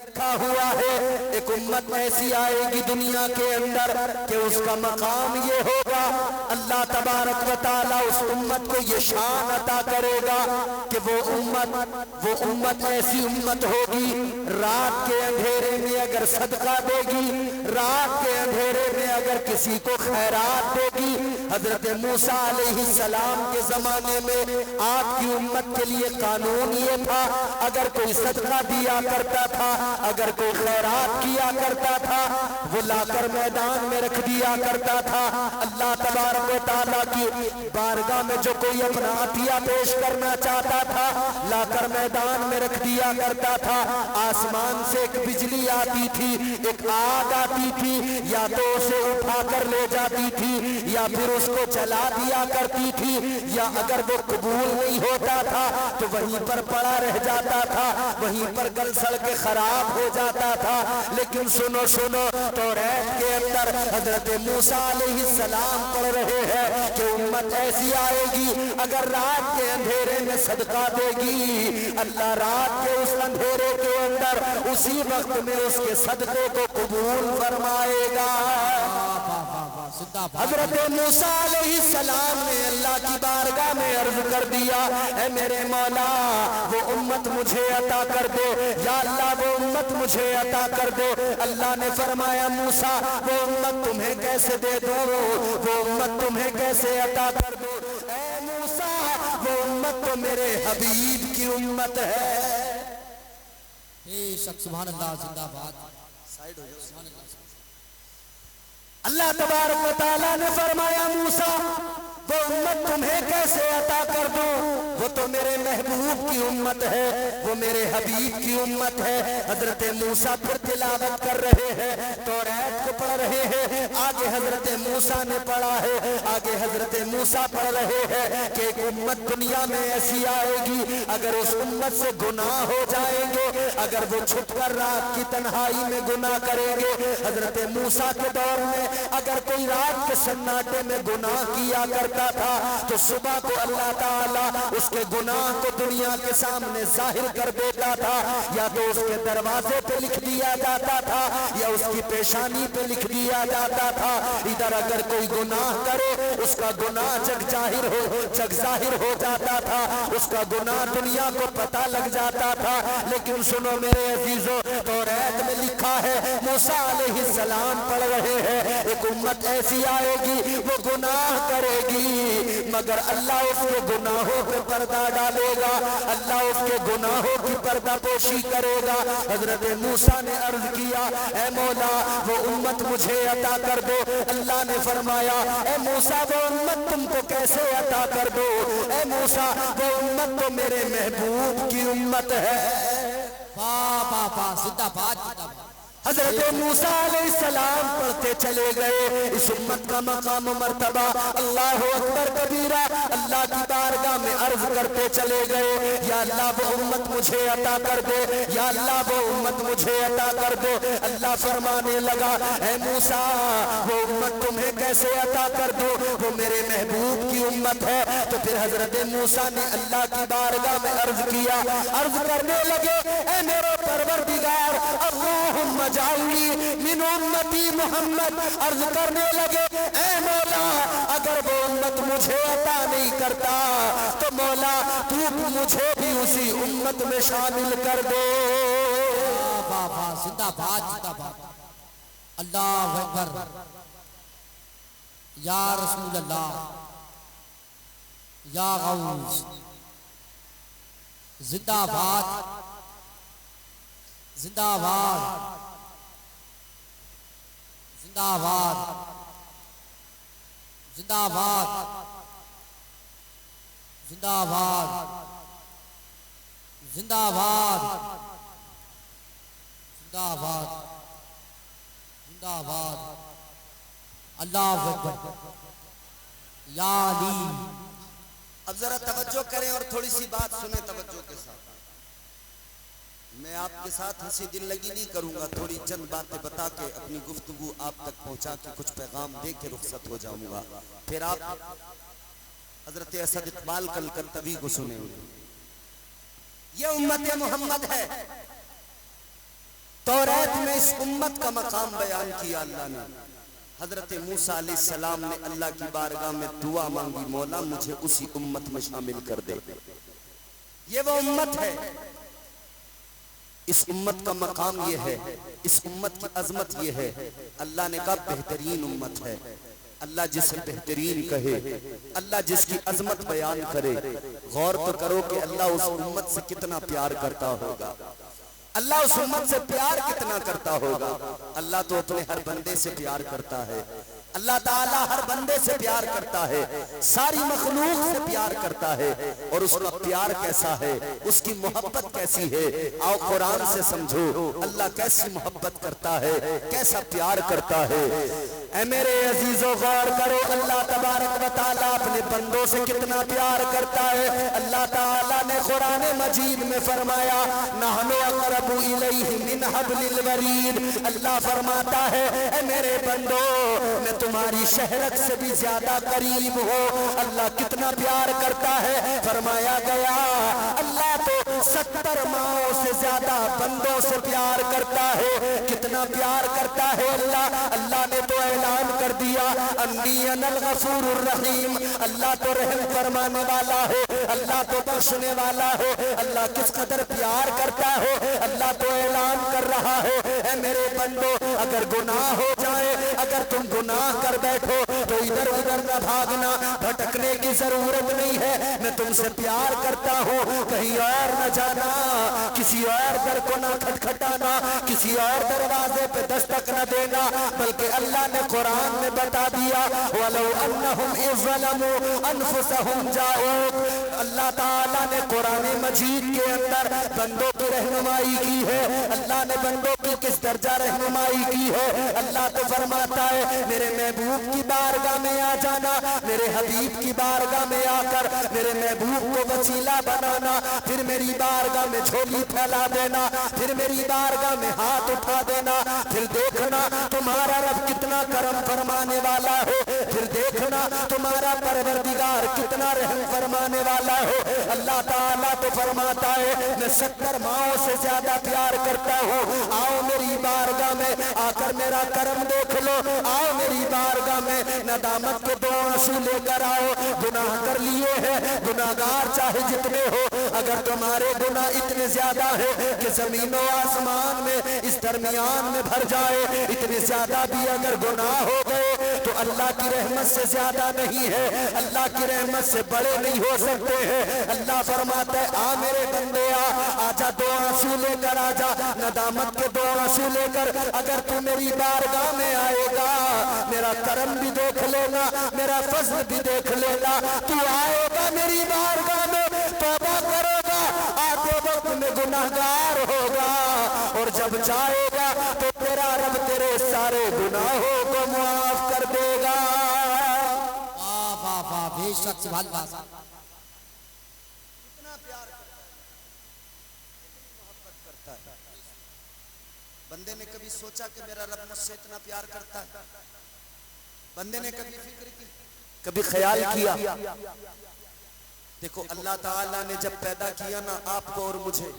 لکھا ہوا ہے ایک امت ایسی آئے گی دنیا کے اندر کہ اس کا مقام یہ ہوگا، اللہ تبارک و تعالیٰ اس امت کو یہ شان عطا کرے گا کہ وہ امت ایسی امت ہوگی، رات کے اندھیرے میں اگر صدقہ دے گی، رات کے اندھیرے میں اگر کسی کو خیرات دے گی۔ حضرت موسیٰ علیہ السلام کے زمانے میں آپ کی امت کے لیے قانون یہ تھا، اگر کوئی صدقہ دیا کرتا تھا، اگر کوئی خیرات کیا کرتا تھا، وہ لا کر میدان میں رکھ دیا کرتا تھا۔ اللہ تبارک و تعالیٰ کی بارگاہ میں جو کوئی اپنا عطیہ پیش کرنا چاہتا تھا، لا کر میدان میں رکھ دیا کرتا تھا۔ آسمان سے ایک بجلی آتی تھی، ایک آگ آتی تھی، یا تو اسے اٹھا کر لے جاتی تھی یا پھر اس کو جلا دیا کرتی تھی، یا اگر وہ قبول نہیں ہوتا تھا تو وہیں پر پڑا رہ جاتا تھا، وہیں پر گل سڑ کے خراب ہو جاتا تھا۔ لیکن سنو توریت کے اندر حضرت موسیٰ علیہ السلام پڑھ رہے ہیں کہ امت ایسی آئے گی اگر رات کے اندھیرے میں صدقہ دے گی، اللہ رات کے اس اندھیرے کے اندر اسی وقت میں اس کے صدقے کو قبول فرمائے گا۔ حضرت موسیٰ علیہ السلام نے اللہ کی بارگاہ میں عرض کر دیا، اے میرے مولا وہ امت مجھے عطا کر دو، یا اللہ وہ امت مجھے عطا کر دو۔ اللہ نے فرمایا موسیٰ وہ امت تمہیں کیسے دے دو، وہ امت تمہیں کیسے عطا کر دو؟ اے موسیٰ وہ امت تو میرے حبیب کی امت ہے۔ سبحان اللہ، زندہ باد۔ سائیڈ ہو جاؤ۔ اللہ تبارک و تعالیٰ نے فرمایا موسیٰ وہ امت تمہیں کیسے عطا کر دوں، وہ تو میرے محبوب کی امت ہے، وہ میرے حبیب کی امت ہے۔ حضرت موسیٰ پھر تلاوت کر رہے ہیں، توریت کو پڑھ رہے ہیں، آگے حضرت موسیٰ نے پڑھا ہے، آگے حضرت موسیٰ پڑھ رہے ہیں کہ ایک امت دنیا میں ایسی آئے گی اگر اس امت سے گناہ ہو جائیں گے، اگر وہ چھپ کر رات کی تنہائی میں گناہ کریں گے۔ حضرت موسیٰ کے دور میں اگر کوئی رات کے سناٹے میں گناہ کیا کرتا تھا تو صبح کو اللہ تعالیٰ اس کے گناہ کو دنیا کے سامنے ظاہر کر دیتا تھا، یا تو اس کے دروازے پہ لکھ دیا جاتا تھا یا اس کی پیشانی پہ لکھ دیا جاتا تھا۔ ادھر اگر کوئی گناہ کرے اس کا گناہ جگ ظاہر ہو جاتا تھا، اس کا گناہ دنیا کو پتہ لگ جاتا تھا۔ لیکن سنو میرے عزیزو، توریت میں لکھا ہے موسیٰ علیہ السلام پڑھ رہے ہیں ایک امت ایسی آئے گی وہ گناہ کرے گی مگر اللہ اس کے گناہوں پہ پردہ ڈالے گا، اللہ اس کے گناہوں کی پردہ پوشی کرے گا۔ حضرت موسیٰ نے عرض کیا اے مولا وہ امت مجھے عطا کر دو۔ اللہ نے فرمایا اے موسیٰ وہ امت تم کو کیسے عطا کر دو، اے موسیٰ وہ امت تو میرے محبوب کی امت ہے۔ زندہ باد۔ حضرت موسیٰ علیہ السلام پڑھتے چلے گئے، اس امت کا مقام و مرتبہ اللہ اکبر کبیرہ، اللہ کی بارگاہ میں عرض کرتے چلے گئے یا اللہ وہ امت مجھے عطا کر دے، یا اللہ وہ امت مجھے عطا کر دو۔ اللہ فرمانے لگا اے موسیٰ وہ امت تمہیں کیسے عطا کر دو، وہ میرے محبوب کی امت ہے۔ تو پھر حضرت موسیٰ نے اللہ کی بارگاہ میں عرض کیا، عرض کرنے لگے اے میرے پروردگار اللہم جعلی من امتی محمد، عرض کرنے لگے اے مولا اگر وہ امت مجھے عطا نہیں کرتا تو مولا تو مجھے بھی اسی امت میں شامل کر دے۔ زندہ باد۔ اللہ اکبر، یا رسول اللہ، یا غوث، زندہ باد، زندہ باد، زندہ باد، زندہ باد، زندہ باد، زندہ باد، زندہ باد، زندہ باد۔ اللہ اکبر، یا علی۔ اب ذرا توجہ کریں اور تھوڑی سی بات سنیں توجہ کے ساتھ۔ میں آپ کے ساتھ ہنسی دل لگی نہیں کروں گا، تھوڑی چند باتیں بتا کے اپنی گفتگو آپ تک پہنچا کے کچھ پیغام دے کے رخصت ہو جاؤں گا، پھر آپ حضرت اسد اقبال کلکتوی کو سنیں گے۔ یہ امت محمد ہے، اس امت کا مقام بیان کیا اللہ نے. حضرت موسیٰ علیہ السلام نے اللہ کی بارگاہ میں دعا مانگی, مولا مجھے اسی امت میں شامل کر دے. یہ وہ امت ہے, اس امت کا مقام یہ ہے, اس امت کی عظمت یہ ہے. اللہ نے کہا بہترین امت ہے. اللہ جسے بہترین کہے, اللہ جس کی عظمت بیان کرے, غور تو کرو کہ اللہ اس امت سے کتنا پیار کرتا ہوگا. اللہ اس امت سے پیار کتنا کرتا ہوگا. اللہ تو اپنے ہر بندے سے پیار کرتا ہے. اللہ تعالیٰ ہر بندے سے پیار کرتا ہے, ساری مخلوق سے پیار کرتا ہے. اور اس کا پیار کیسا ہے, اس کی محبت کیسی ہے, آؤ قرآن سے سمجھو اللہ کیسی محبت کرتا ہے, کیسا پیار کرتا ہے. اے میرے عزیزو غور کرو, اللہ تبارک و تعالیٰ اپنے بندوں سے کتنا پیار کرتا ہے. اللہ تعالیٰ نے قرآن مجید میں فرمایا نحن اقرب الیہ من حبل الورید. اللہ فرماتا ہے اے میرے بندو میں تمہاری شہرت سے بھی زیادہ قریب ہو. اللہ کتنا پیار کرتا ہے. فرمایا گیا اللہ تو 70 ماؤں سے زیادہ بندوں سے پیار کرتا ہے. کتنا پیار کرتا ہے اللہ. اللہ نے تو اعلان کر دیا انی انا الغفور الرحیم. اللہ تو رحم فرمانے والا ہے, اللہ تو بخشنے والا ہے. اللہ کس قدر پیار کرتا ہے. اللہ تو اعلان کر رہا ہے اے میرے بندو اگر گناہ ہو جائے, اگر تم گناہ کر بیٹھو تو ادھر ادھر نہ بھاگنا, بھٹکنے کی ضرورت نہیں ہے. میں تم سے پیار کرتا ہوں, کہیں اور نہ جانا, کسی اور در کو نہ کھٹکھٹانا, کسی اور دروازے پہ دستک نہ دینا. بلکہ اللہ نے قرآن میں بتا دیا وَلَوْ أَنَّهُمْ إِذْ ظَلَمُوا أَنفُسَهُمْ جَاءُوكَ. اللہ تعالیٰ نے قرآن مجید کے اندر بندوں کی رہنمائی کی ہے. اللہ نے بندوں کی کس درجہ رہنمائی کی ہے. اللہ تو فرماتا ہے میرے محبوب کی بارگاہ میں آ جانا, میرے حبیب کی بارگاہ میں آ کر میرے محبوب کو وسیلہ بنانا, پھر میری بارگاہ میں جھولی پھیلا دینا, پھر میری بارگاہ میں ہاتھ اٹھا دینا. پھر دیکھنا تمہارا رب کتنا کرم فرمانے والا ہے, پھر دیکھنا تمہارا پروردگار کتنا رحم فرمانے والا ہے. اللہ تعالیٰ تو فرماتا ہے میں 70 ماؤں سے زیادہ پیار کرتا ہوں. آؤ میری بارگاہ میں آ کر میرا کرم دیکھ لو. آؤ میری بارگاہ میں ندامت کے 2 آنسو لے کر آؤ. گناہ کر لیے ہیں, گناہگار چاہے جتنے ہو, اگر تمہارے گناہ اتنے زیادہ ہے کہ زمین و آسمان میں اس درمیان میں بھر جائے, اتنے زیادہ بھی اگر گناہ ہو گئے تو اللہ کی رحمت سے زیادہ نہیں ہے, اللہ کی رحمت سے بڑے نہیں ہو سکتے ہیں. اللہ فرماتا ہے آ میرے بندے آجا 2 آنسو لے کر آجا, ندامت کے 2 آنسو لے کر. اگر تو میری بارگاہ میں آئے گا میرا کرم بھی دیکھ لینا, میرا فضل بھی دیکھ لینا. تو آئے گا میری بارگاہ میں توبہ کرے گا, آتے وقت میں گناہگار ہوگا, اور جب جائے گا تو تیرا رب تیرے سارے گناہوں کو معاف کر دے گا. واہ واہ واہ, بے شک سبحان اللہ. کتنا پیار کرتا ہے, کتنی محبت کرتا ہے. بندے نے کبھی سوچا کہ میرا رب مجھ سے اتنا پیار کرتا ہے؟ بندے نے کبھی فکر کی, کبھی خیال کیا؟ دیکھو اللہ تعالیٰ نے جب پیدا کیا نا آپ کو اور مجھے,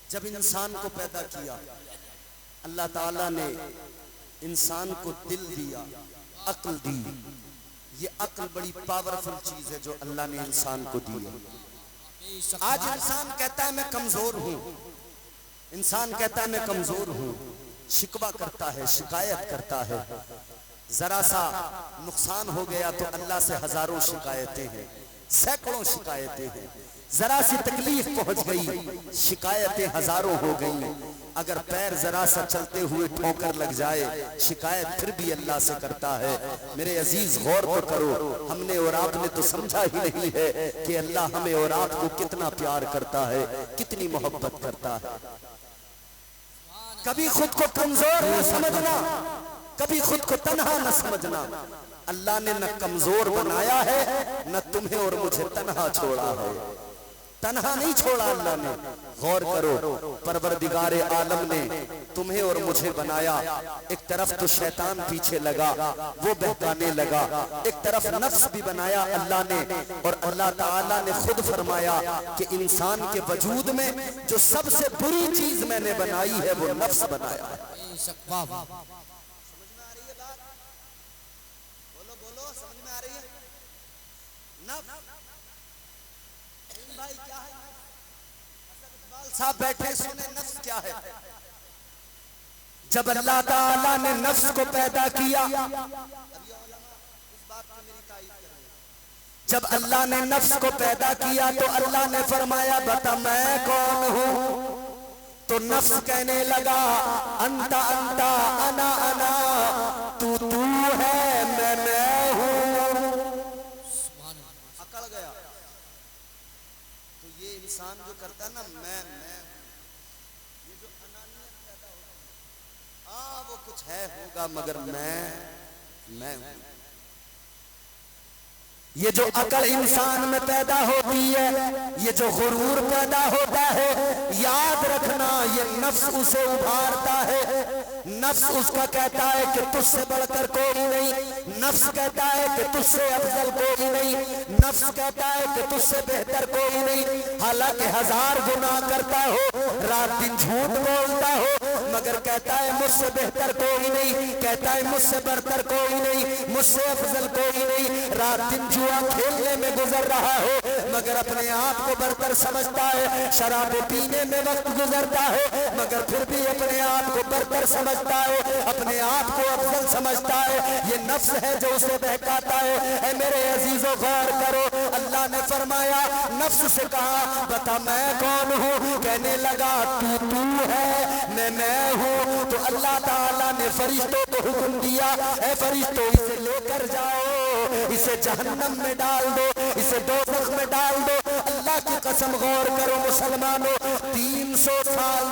جب انسان کو پیدا کیا اللہ تعالیٰ نے انسان کو دل دیا, عقل دی. یہ عقل بڑی پاورفل چیز ہے جو اللہ نے انسان کو دی ہے. آج انسان کہتا ہے میں کمزور ہوں, انسان کہتا ہے میں کمزور ہوں, شکوہ کرتا ہے, شکایت کرتا ہے. ذرا سا نقصان ہو گیا تو اللہ سے ہزاروں شکایتیں ہیں, سینکڑوں شکایتیں ہیں. ذرا سی تکلیف پہنچ گئی, شکایتیں ہزاروں ہو گئی. اگر پیر ذرا سا چلتے ہوئے ٹھوکر لگ جائے شکایت پھر بھی اللہ سے کرتا ہے. میرے عزیز غور تو کرو, ہم نے اور آپ نے تو سمجھا ہی نہیں ہے کہ اللہ ہمیں اور آپ کو کتنا پیار کرتا ہے, کتنی محبت کرتا ہے. کبھی خود کو کمزور نہ سمجھنا, کبھی خود کو تنہا نہ سمجھنا. اللہ نے نہ کمزور بنایا ہے نہ تمہیں اور مجھے تنہا چھوڑا ہے. تنہا نہیں چھوڑا اللہ نے. غور کرو, پروردگار عالم نے تمہیں اور مجھے بنایا، ایک طرف تو شیطان پیچھے لگا وہ بہکانے لگا، ایک طرف نفس بھی بنایا اللہ نے، اور اللہ تعالیٰ نے خود فرمایا کہ انسان کے وجود میں جو سب سے بری چیز میں نے بنائی ہے وہ نفس بنایا ہے۔ بے شک واہ واہ سمجھ میں آ رہی ہے بات؟ بولو بولو، سمجھ میں آ رہی ہے؟ نفس بھائی کیا ہے؟ اقبال صاحب بیٹھے سنیں نفس کیا ہے؟ جب اللہ تعالیٰ نے نفس کو پیدا کیا، جب اللہ نے نفس کو پیدا کیا تو اللہ نے فرمایا بتا میں کون ہوں؟ تو نفس کہنے لگا انتا انتا انا انا، تو ہے میں ہوں۔ اکڑ گیا۔ تو یہ انسان جو کرتا ہے نا میں یہ جو انانیت پیدا ہوگا، وہ کچھ ہے ہوگا مگر میں ہوں۔ یہ جو عقل انسان میں پیدا ہوتی ہے، یہ جو غرور پیدا ہوتا ہے، یاد رکھنا یہ نفس اسے ابھارتا ہے۔ نفس اس کا کہتا ہے کہ تجھ سے بڑھ کر کوئی نہیں، نفس کہتا ہے کہ تجھ سے افضل کوئی نہیں، نفس کہتا ہے کہ تجھ سے بہتر کوئی نہیں، حالانکہ ہزار گناہ کرتا ہو، رات دن جھوٹ بولتا ہو، مگر کہتا ہے مجھ سے بہتر کوئی نہیں، کہتا ہے مجھ سے برتر کوئی نہیں، مجھ سے افضل کوئی نہیں، رات دن جوا کھیلنے میں گزر رہا ہو مگر اپنے آپ کو برتر سمجھتا ہے، شراب پینے میں وقت گزرتا ہے مگر پھر بھی اپنے آپ کو برتر سمجھتا ہے، اپنے آپ کو افضل سمجھتا ہے۔ یہ نفس ہے جو اسے بہکاتا ہے۔ اے میرے عزیزو غور کرو، اللہ نے فرمایا نفس سے کہا بتا میں کون ہوں؟ کہنے لگا تو ہے میں ہوں۔ تو اللہ تعالیٰ نے فرشتوں کو حکم دیا اے فرشتوں اسے لے کر جاؤ، اسے جہنم میں ڈال دو، اسے دوزخ میں ڈال دو۔ اللہ کی قسم غور کرو مسلمانوں، 300 سال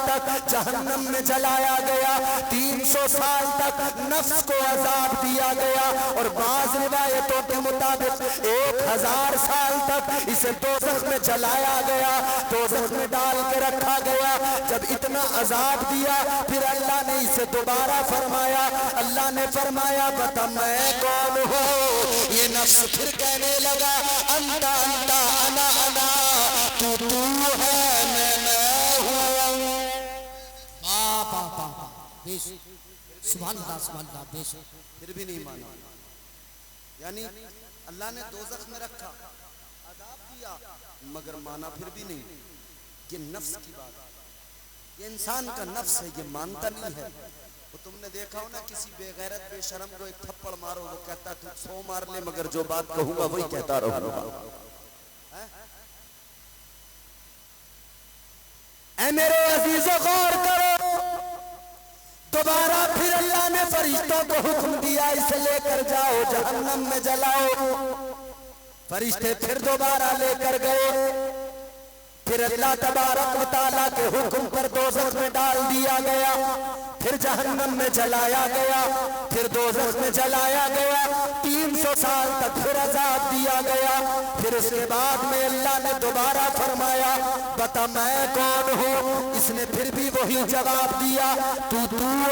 تک جہنم میں جلایا گیا، 300 سال تک نفس کو عذاب دیا گیا، اور بعض روایتوں کے مطابق 1000 سال تک اسے دوزخ میں جلایا گیا، دوزخ میں ڈال کے رکھا گیا۔ جب اتنا عذاب دیا پھر اللہ نے اسے دوبارہ فرمایا، اللہ نے فرمایا بتا میں کون ہوں؟ یہ نفس پھر کہنے لگا انتا انتا انا انا، تو ہے میں ہوں۔ سبحان اللہ سبحان اللہ بے شک۔ پھر بھی نہیں مانا، یعنی اللہ نے دوزخ میں رکھا، عذاب دیا مگر مانا پھر بھی نہیں۔ یہ نفس کی بات ہے، یہ انسان کا نفس ہے، یہ مانتا نہیں ہے۔ وہ تم نے دیکھا ہو نا کسی بے غیرت بے شرم کو ایک تھپڑ مارو وہ کہتا تو 100 مار لے مگر جو بات کہوں گا وہی کہتا رہوں گا۔ اے میرے عزیزو غور کرو، دوبارہ پھر اللہ نے فرشتوں کو حکم دیا اسے لے کر جاؤ جہنم میں جلاؤ۔ فرشتے پھر دوبارہ لے کر گئے، پھر اللہ تبارک و تعالیٰ کے حکم پر دوزخ میں ڈال دیا گیا، پھر جہنم میں جلایا گیا، پھر دوزخ میں جلایا گیا، 300 سال تک پھر عذاب دیا گیا۔ پھر اس کے بعد میں اللہ نے دوبارہ فرمایا بتا میں کون ہوں؟ اس نے پھر بھی وہی جواب دیا تو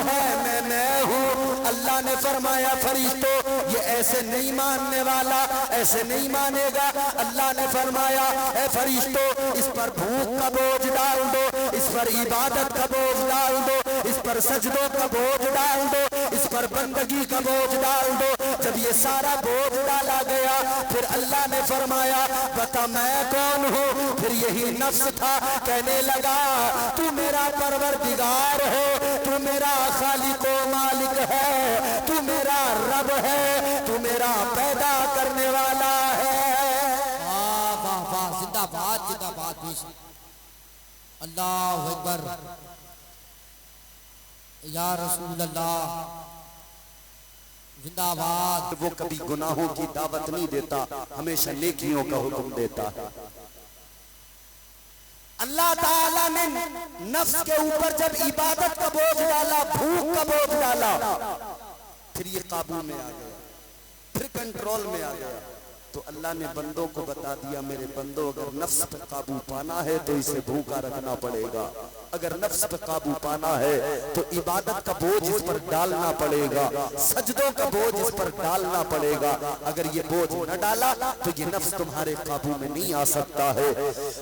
ہے میں ہوں۔ اللہ نے فرمایا فرشتوں یہ ایسے نہیں ماننے والا، ایسے نہیں مانے گا۔ اللہ نے فرمایا اے فرشتوں اس پر بھوک کا بوجھ ڈال دو، اس پر عبادت کا بوجھ ڈال دو، اس پر سجدوں کا بوجھ ڈال دو، اس پر بندگی کا بوجھ ڈال دو۔ جب یہ سارا بوجھ ڈالا گیا پھر اللہ نے فرمایا بتا میں کون ہوں؟ پھر یہی نفس تھا کہنے لگا تو میرا پروردگار ہے، تو میرا خالق و مالک ہے، تو میرا رب ہے، تو میرا پیدا کرنے والا ہے۔ واہ واہ واہ، زندہ باد زندہ باد، اللہ اکبر یا رسول اللہ، زندہ باد۔ وہ کبھی گناہوں کی دعوت نہیں دیتا، ہمیشہ نیکیوں کا حکم دیتا ہے۔ اللہ تعالیٰ نے نفس کے اوپر جب عبادت کا بوجھ ڈالا، بھوک کا بوجھ ڈالا، پھر یہ قابو میں آ گیا، پھر کنٹرول میں آ گیا۔ تو اللہ نے بندوں کو بتا دیا میرے بندوں اگر نفس پہ قابو پانا ہے تو اسے بھوکا رکھنا پڑے گا، اگر نفس پہ قابو پانا ہے تو عبادت کا بوجھ اس پر ڈالنا پڑے گا، سجدوں کا بوجھ اس پر ڈالنا پڑے گا، اگر یہ بوجھ نہ ڈالا تو یہ نفس تمہارے قابو میں نہیں آ سکتا ہے۔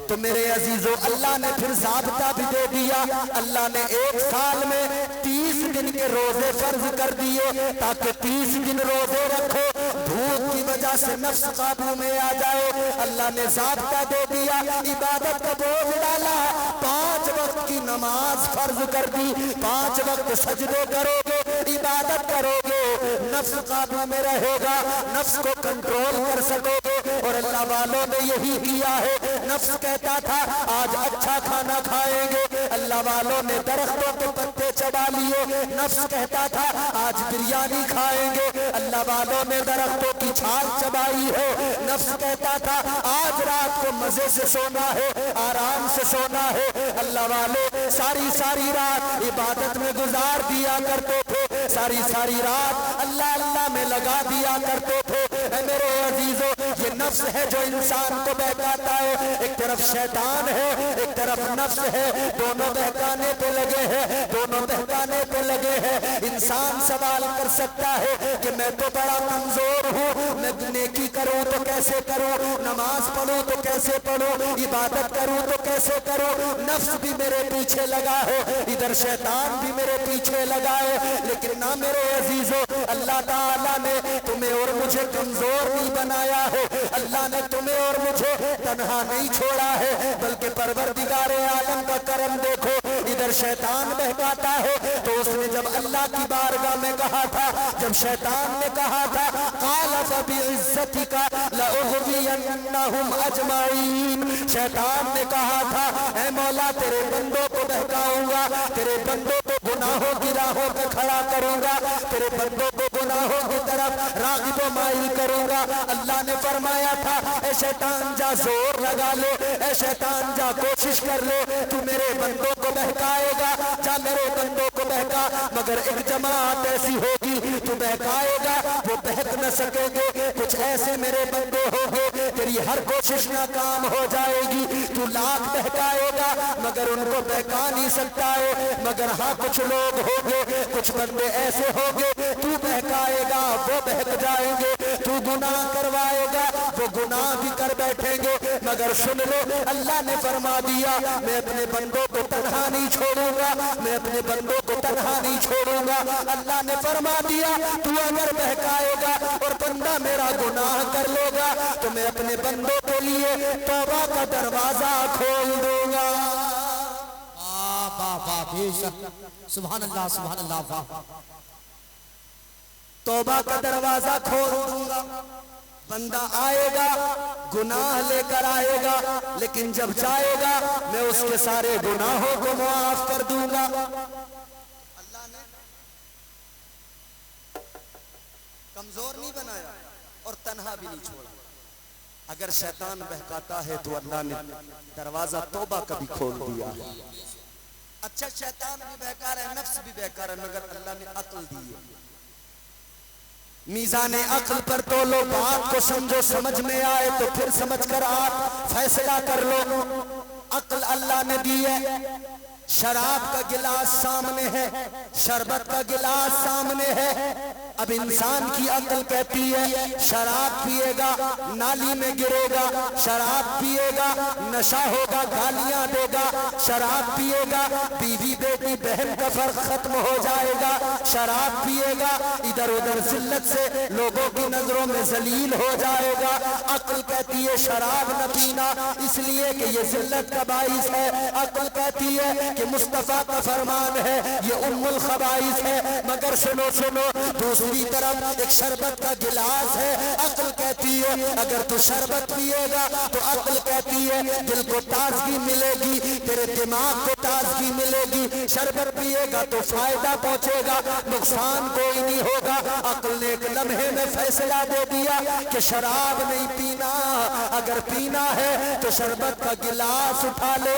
تو میرے عزیزو اللہ نے پھر ضابطہ بھی دے دیا، اللہ نے 1 سال میں 30 دن کے روزے فرض کر دیے تاکہ 30 دن روزے رکھو، بھوک کی وجہ سے نفس قابو میں آ جائے۔ اللہ نے ضابطہ دے دیا، عبادت کا بوجھ ڈالا، 5 وقت کی نماز فرض کر دی، 5 وقت سجدے کرو گے، عبادت کرو گے، نفس قابو میں رہے گا، نفس کو کنٹرول کر سکو گے۔ اور اللہ والوں نے یہی کیا ہے، نفس کہتا تھا آج اچھا کھانا کھائیں گے، اللہ والوں نے درختوں کے پتے چبا لیے، نفس کہتا تھا آج بریانی کھائیں گے، اللہ والوں نے درختوں کی چھال چبائی ہے، نفس کہتا تھا آج رات کو مزے سے سونا ہے، آرام سے سونا ہے، اللہ والے ساری رات عبادت میں گزار دیا کرتے تھے، ساری رات اللہ اللہ میں لگا دیا کرتے تھے۔ اے میرے عزیزو یہ نفس ہے جو انسان کو بہکاتا ہے، ایک طرف شیطان ہے ایک طرف نفس ہے، دونوں بہکانے پہ لگے ہیں، دونوں بہکانے پہ لگے ہیں۔ انسان سوال کر سکتا ہے کہ میں تو بڑا کمزور ہوں، میں نیکی کروں تو کیسے کروں، نماز پڑھوں تو کیسے پڑھوں، عبادت کروں تو کیسے کروں، نفس بھی میرے پیچھے لگا ہے، ادھر شیطان بھی میرے پیچھے لگا ہے، لیکن نہ میرے عزیزو اللہ تعالیٰ نے تمہیں اور مجھے کمزور نہیں بنایا ہے، اللہ نے تمہیں اور مجھے تنہا نہیں چھوڑا ہے، بلکہ پروردگار عالم کا کرم دیکھو، ادھر شیطان بہکاتا ہے تو اس نے جب اللہ کی بارگاہ میں کہا تھا، جب شیطان نے کہا تھا قال فبعزتک لأغوینہم اجمعین، شیطان نے کہا تھا اے مولا تیرے بندوں کو بہکاؤں گا، تیرے بندوں کو گناہوں کی راہوں پہ کھڑا کروں گا، تیرے بندوں کو گناہوں کی طرف راغب و مائل کروں گا۔ اللہ نے فرمایا تھا اے شیطان جا زور لگا لے، اے شیطان جا کوشش کر لے، تو میرے بندوں کو بہکائے گا، جا میرے بندوں کو بہکا، مگر ایک جماعت ایسی ہوگی تو بہکائے گا وہ بہک نہ سکے گے، کچھ ایسے میرے بندے ہوں گے تیری ہر کوشش ناکام ہو جائے گی، تو لاکھ بہکائے گا مگر ان کو بہکا نہیں سکتا ہے، مگر ہاں کچھ لوگ ہوں گے، کچھ بندے ایسے ہوں گے تو بہکائے گا وہ بہک جائیں گے، تو گناہ کروائے گا وہ گناہ بھی کر بیٹھیں گے، مگر سن لو اللہ نے فرما دیا میں اپنے بندوں کو تنہا نہیں چھوڑوں گا، میں اپنے بندوں کو تنہا نہیں چھوڑوں گا۔ اللہ نے فرما دیا تو اگر بہکائے گا اور بندہ میرا گناہ کر لے گا تو میں اپنے بندوں کے لیے توبہ کا دروازہ کھول دوں گا۔ بے شک سبحان اللہ واہ، توبہ کا دروازہ کھول دوں گا، بندہ آئے گا گناہ لے کر آئے گا، لیکن جب جائے گا میں اس کے سارے گناہوں کو معاف کر دوں گا۔ اللہ نے کمزور نہیں بنایا اور تنہا بھی نہیں چھوڑا۔ اگر شیطان بہکاتا ہے تو اللہ نے دروازہ توبہ کا بھی کھول دیا ہے۔ اچھا شیطان بھی بہکا رہا ہے، نفس بھی بہکا رہا ہے، مگر اللہ نے عقل دی ہے، میزان عقل پر تولو، بات کو سمجھو، سمجھ میں آئے تو پھر سمجھ کر آپ فیصلہ کر لو۔ عقل اللہ نے دی ہے، شراب کا گلاس سامنے ہے، شربت کا گلاس سامنے ہے، اب انسان کی عقل کہتی ہے شراب پیے گا نالی میں گرے گا، شراب پیے گا نشہ ہوگا گالیاں دے گا، شراب پیے گا بیوی بیٹی بہن کا فرق ختم ہو جائے گا، شراب پیے گا ادھر ادھر ذلت سے لوگوں کی نظروں میں ذلیل ہو جائے گا۔ عقل کہتی ہے شراب نہ پینا اس لیے کہ یہ ذلت کا باعث ہے، عقل کہتی ہے کہ مصطفیٰ کا فرمان ہے یہ ام الخبائث ہے، مگر سنو دوسری طرف ایک شربت کا گلاس ہے، عقل کہتی ہے اگر تو شربت پیے گا تو عقل کہتی ہے دل کو تازگی ملے گی، تیرے دماغ کو تازگی ملے گی، شربت پیے گا تو فائدہ پہنچے گا، نقصان کوئی نہیں ہوگا۔ عقل نے ایک لمحے میں فیصلہ دے دیا کہ شراب نہیں پینا، اگر پینا ہے تو شربت کا گلاس اٹھا لو،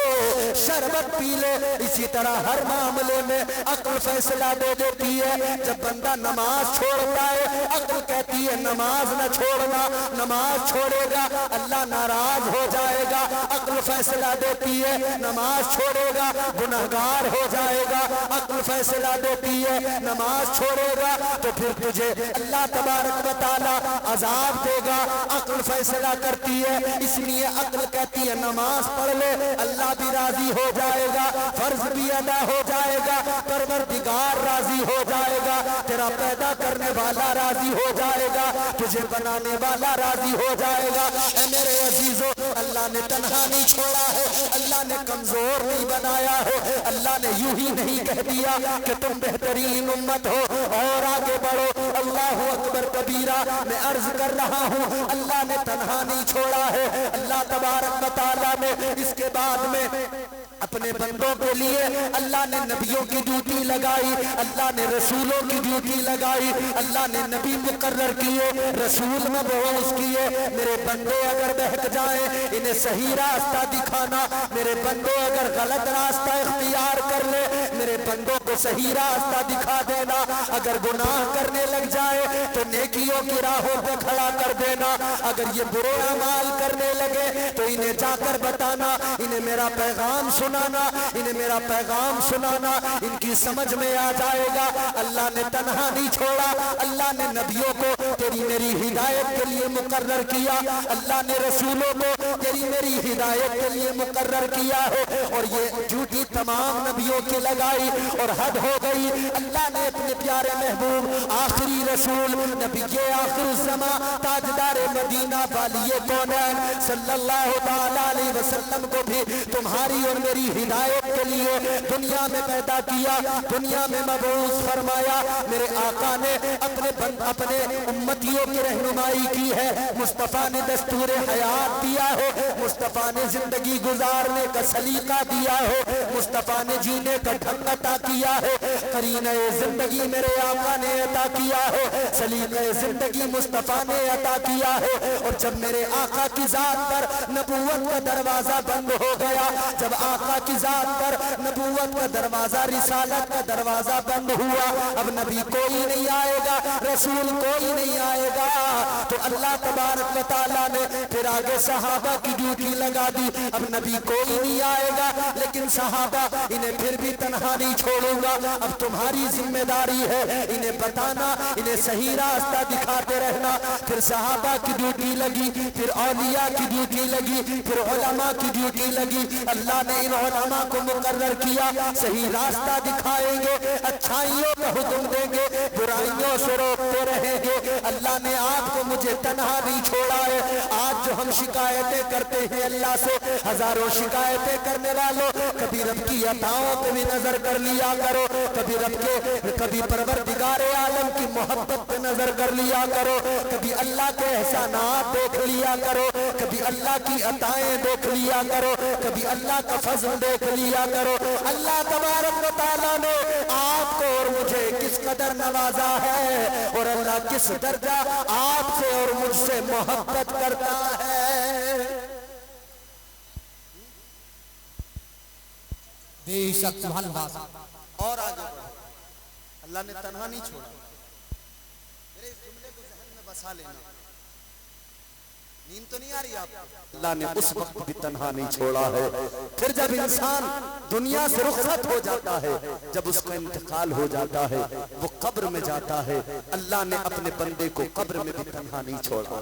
شربت پی لے. اسی طرح ہر معاملے میں عقل فیصلہ دے دیتی ہے. جب بندہ نماز چھوڑتا ہے عقل کہتی ہے نماز نہ چھوڑنا, نماز چھوڑے گا اللہ ناراض ہو جائے گا. عقل فیصلہ دیتی ہے نماز چھوڑے گا گناہگار ہو جائے گا. عقل فیصلہ دیتی ہے نماز چھوڑے گا تو پھر تجھے اللہ تبارک و تعالی عذاب دے گا. عقل فیصلہ کرتی ہے, اس لیے عقل کہتی ہے نماز پڑھ لے اللہ بھی راضی ہو جائے گا, فرض بھی ادا ہو جائے گا, پروردگار راضی ہو جائے گا, تیرا پیدا کرنے والا راضی ہو جائے گا, تجھے بنانے والا راضی ہو جائے گا. اے میرے عزیزو, اللہ نے تنہا نہیں چھوڑا ہے, اللہ نے کمزور نہیں بنایا ہے, اللہ نے یوں ہی نہیں کہہ دیا کہ تم بہترین امت ہو اور آگے بڑھو. اللہ اکبر کبیرہ, میں عرض کر رہا ہوں اللہ نے تنہا نہیں چھوڑا ہے. اللہ تبارک و تعالیٰ نے اس کے بعد میں اپنے بندوں کے لیے اللہ نے نبیوں کی ڈیوٹی لگائی, اللہ نے رسولوں کی ڈیوٹی لگائی, اللہ نے نبی مقرر کیے, رسول مبعوث کیے. میرے بندے اگر بہک جائیں انہیں صحیح راستہ دکھانا, میرے بندوں اگر غلط راستہ اختیار کر لے میرے بندوں کو صحیح راستہ دکھا دینا. اگر گناہ کرنے لگ جائے تو نیکیوں کی راہوں پہ کھڑا کر دینا. اگر یہ برے اعمال کرنے لگے تو انہیں جا کر بتانا, انہیں میرا پیغام سنانا, انہیں میرا پیغام سنانا, ان کی سمجھ میں آ جائے گا. اللہ نے تنہا نہیں چھوڑا, اللہ نے نبیوں کو تیری میری ہدایت کے لیے مقرر کیا, اللہ نے رسولوں کو تیری میری ہدایت کے لیے مقرر کیا ہے. اور یہ ڈیوٹی تمام نبیوں کی لگائی اور حد ہو گئی. اللہ نے اپنے پیارے محبوب آخری رسول نبی آخر الزمان تاجدار مدینہ والی کونین صلی اللہ تعالیٰ علیہ وسلم کو بھی تمہاری اور میری ہدایت کے لیے دنیا میں پیدا کیا, دنیا میں مبعوث فرمایا. میرے آقا نے اپنے امتیوں کی رہنمائی کی ہے, مصطفیٰ نے دستور حیات دیا ہے, مصطفیٰ نے زندگی گزارنے کا سلیقہ دیا ہے, مصطفیٰ نے جینے کا ڈھنگ عطا کیا ہے, قرینہ زندگی میرے آقا نے عطا کیا ہے, سلیقہ زندگی مصطفیٰ نے عطا کیا ہے. اور جب میرے آقا کی ذات پر نبوت کا دروازہ بند ہو گیا, جب آقا کی ذات پر نبوت کا دروازہ رسالت کا دروازہ بند ہوا, اب نبی کوئی نہیں آئے گا, رسول کوئی نہیں آئے گا, تو اللہ تبارک و تعالیٰ نے پھر آگے صحابہ کی ڈیوٹی لگا دی. اب نبی کوئی نہیں آئے گا لیکن صحابہ انہیں پھر بھی تنہا نہیں چھوڑوں گا, اب تمہاری ذمہ داری ہے انہیں بتانا, انہیں صحیح راستہ دکھاتے رہنا. پھر صحابہ کی ڈیوٹی لگی, پھر اولیاء کی ڈیوٹی لگی, پھر علماء کی ڈیوٹی لگی. اللہ نے ان علماء کو مقرر کیا صحیح راستہ دکھائیں گے, اچھائیوں کا حکم دیں گے, برائیوں سے روکتے رہیں گے. اللہ نے آپ کو مجھے تنہا نہیں چھوڑا ہے. آج جو ہم شکایتیں کرتے ہیں اللہ سے, ہزاروں شکایتیں کرنے والوں, کبھی رب کی عطاؤں پہ بھی نظر کر لیا کرو, کبھی پروردگار عالم کی محبت پہ نظر کر لیا کرو, کبھی اللہ کے احسانات دیکھ لیا کرو, کبھی اللہ کی عطائیں دیکھ لیا کرو, کبھی اللہ کا فضل دیکھ لیا کرو. اللہ تبارک و تعالیٰ نے آپ کو اور مجھے کس قدر نوازا ہے, اور اللہ کس درجہ آپ سے اور مجھ سے محبت کرتا ہے. بے شک سبحان اللہ. اور آگے بڑھو, اللہ نے تنہا نہیں چھوڑا. میرے اس جملے کو ذہن میں بسا لینا, نیند تو نہیں آ رہی آپ کو. اللہ نے اس وقت بھی تنہا نہیں چھوڑا ہے. پھر جب انسان دنیا سے رخصت ہو جاتا ہے, جب اس کا انتقال ہو جاتا ہے, وہ قبر میں جاتا ہے, اللہ نے اپنے بندے کو قبر میں بھی تنہا نہیں چھوڑا.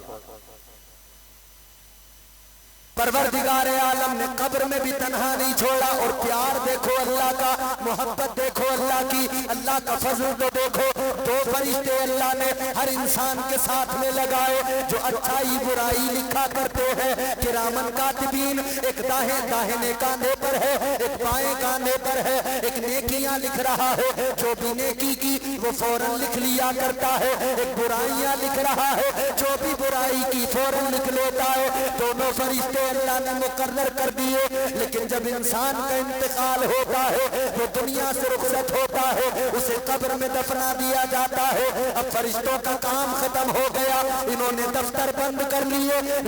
پروردگار عالم نے قبر میں بھی تنہا نہیں چھوڑا. اور پیار دیکھو اللہ کا, محبت دیکھو اللہ کی, اللہ کا فضل تو دیکھو. دو فرشتے اللہ نے ہر انسان کے ساتھ میں لگائے جو اچھائی برائی لکھا کرتے ہیں. کرامن کاتبین, ایک داہنے کاندھے پر ہے, ایک بائیں کاندھے پر ہے. ایک نیکیاں لکھ رہا ہے, جو بھی نیکی کی وہ فوراً لکھ لیا کرتا ہے. ایک برائیاں لکھ رہا ہے, جو بھی برائی کی فوراً لکھ لیتا ہے. دونوں فرشتے اللہ نے مقرر کر دیے. لیکن جب انسان کا انتقال ہوتا ہے, وہ دنیا سے رخصت ہوتا ہے, اسے قبر میں دفنا دیا جاتا ہے. اب فرشتوں کا کام ختم ہو گیا, انہوں نے دفتر بند کر لیے,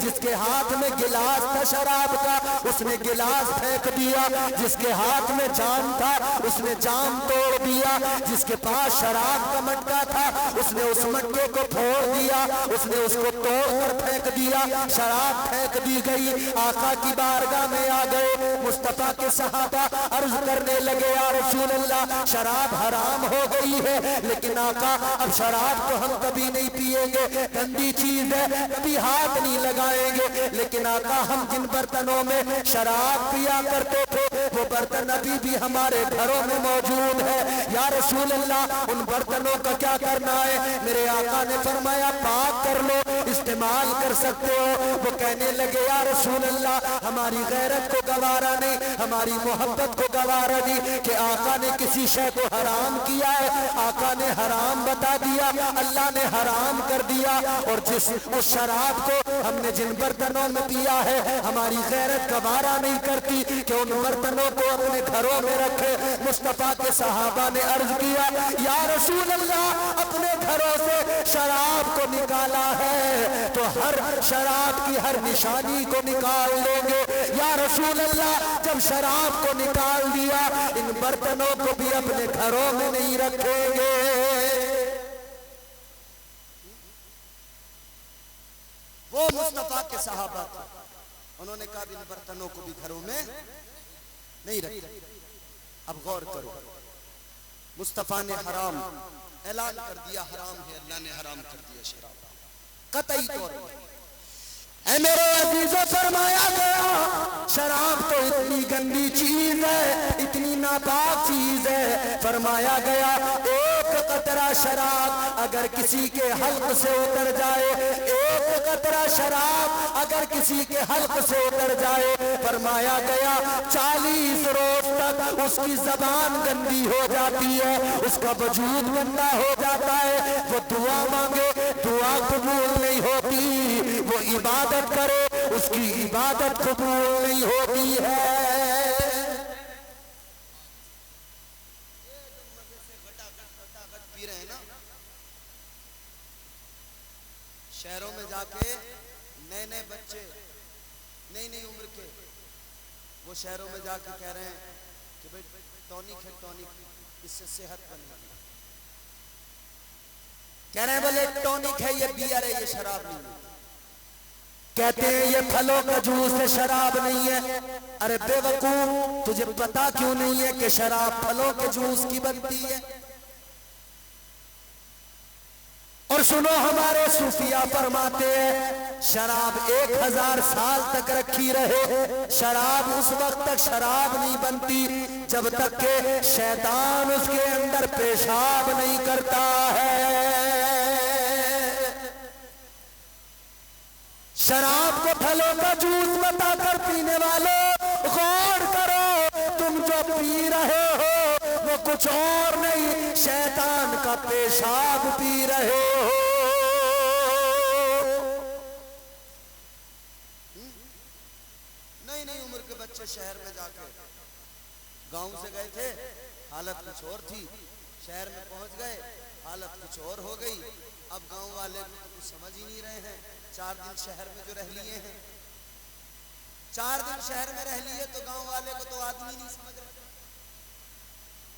جس کے ہاتھ میں گلاس تھا شراب کا اس نے گلاس پھینک دیا، جس کے ہاتھ میں جام تھا اس نے جام توڑ دیا، جس کے پاس شراب کا مٹکا تھا اس نے اس مٹکے کو پھوڑ دیا، اس نے اس کو توڑ کر پھینک دیا، شراب پھینک دی گئی۔ آقا کی بارگاہ میں آ گئے مصطفیٰ کے صحابہ، عرض کرنے لگے یا رسول اللہ شراب حرام ہو گئی ہے، لیکن آقا اب شراب تو ہم کبھی نہیں پیئیں گے، گندی چیز ہے، کبھی ہاتھ نہیں لگائیں گے، لیکن آقا ہم جن برتنوں میں شراب پیا کرتے تھے وہ برتن ابھی بھی ہمارے گھروں میں موجود ہے، یا رسول اللہ ان برتنوں کا کیا کرنا ہے؟ میرے آقا نے فرمایا پاک کر لو، استعمال کر سکتے ہو۔ وہ کہنے لگے یا رسول اللہ ہماری غیرت کو گوارا نہیں، ہماری محبت کو گوارا نہیں کہ آقا نے کسی شے کو حرام کیا ہے، آقا نے حرام بتا دیا، اللہ نے حرام کر دیا، اور جس اس شراب کو ہم نے جن برتنوں میں پیا ہے ہماری غیرت گوارا نہیں کرتی کہ ان برتنوں کو اپنے گھروں میں رکھے۔ مصطفیٰ کے صحابہ نے عرض کیا یا رسول اللہ اپنے گھروں سے شراب کو نکالا ہے تو ہر شراب کی ہر نشانی کو نکال لیں گے، یا رسول اللہ جب شراب کو نکال دیا ان برتنوں کو بھی اپنے گھروں میں نہیں رکھیں گے۔ وہ مصطفیٰ کے صحابہ تھے، انہوں نے کہا ان برتنوں کو بھی گھروں میں نہیں رکھیں۔ اب غور کرو، مصطفیٰ نے حرام اعلان کر دیا، حرام ہے، اللہ نے حرام کر دیا شراب قطعی طور پر۔ اے میرے عزیزوں فرمایا گیا شراب تو اتنی گندی چیز ہے، اتنی ناپاک چیز ہے، فرمایا گیا ایک قطرہ شراب اگر کسی کے حلق سے اتر جائے، ایک قطرہ شراب اگر کسی کے حلق سے اتر جائے، فرمایا گیا 40 روز تک اس کی زبان گندی ہو جاتی ہے، اس کا وجود گندا ہو جاتا ہے، وہ دعا مانگے دعا قبول نہیں ہوتی، وہ عبادت کرے اس کی عبادت قبول نہیں ہوتی ہے۔ پی رہے ہیں نا شہروں میں جا کے نئے نئے بچے نئی نئی عمر کے وہ شہروں میں جا کے کہہ رہے ہیں کہ بھئی ٹونک ہے، ٹونک اس سے صحت بنے گی، کہہ رہے ہیں بولے ٹونک ہے، یہ بیئر ہے، یہ شراب نہیں ہے، کہتے ہیں یہ پھلوں کا جوس ہے، شراب نہیں ہے۔ ارے بے وقوف تجھے پتا کیوں نہیں ہے کہ شراب پھلوں کے جوس کی بنتی ہے؟ اور سنو ہمارے صوفیاء فرماتے ہیں شراب 1000 سال تک رکھی رہے، شراب اس وقت تک شراب نہیں بنتی جب تک کہ شیطان اس کے اندر پیشاب نہیں کرتا ہے۔ شراب کو پھلوں کا جوس بتا کر پینے والوں غور کرو، تم جو پی رہے ہو وہ کچھ اور نہیں، شیطان کا پیشاب پی رہے ہو۔ نئی نئی عمر کے بچے شہر میں جا کے گاؤں سے گئے تھے، حالت کچھ اور تھی، شہر میں پہنچ گئے حالت کچھ اور ہو گئی۔ اب گاؤں والے کو کچھ سمجھ ہی نہیں رہے ہیں، 4 دن شہر میں جو رہ لیے ہیں، 4 دن شہر میں رہ لیے تو گاؤں والے کو تو آدمی نہیں سمجھ رہے،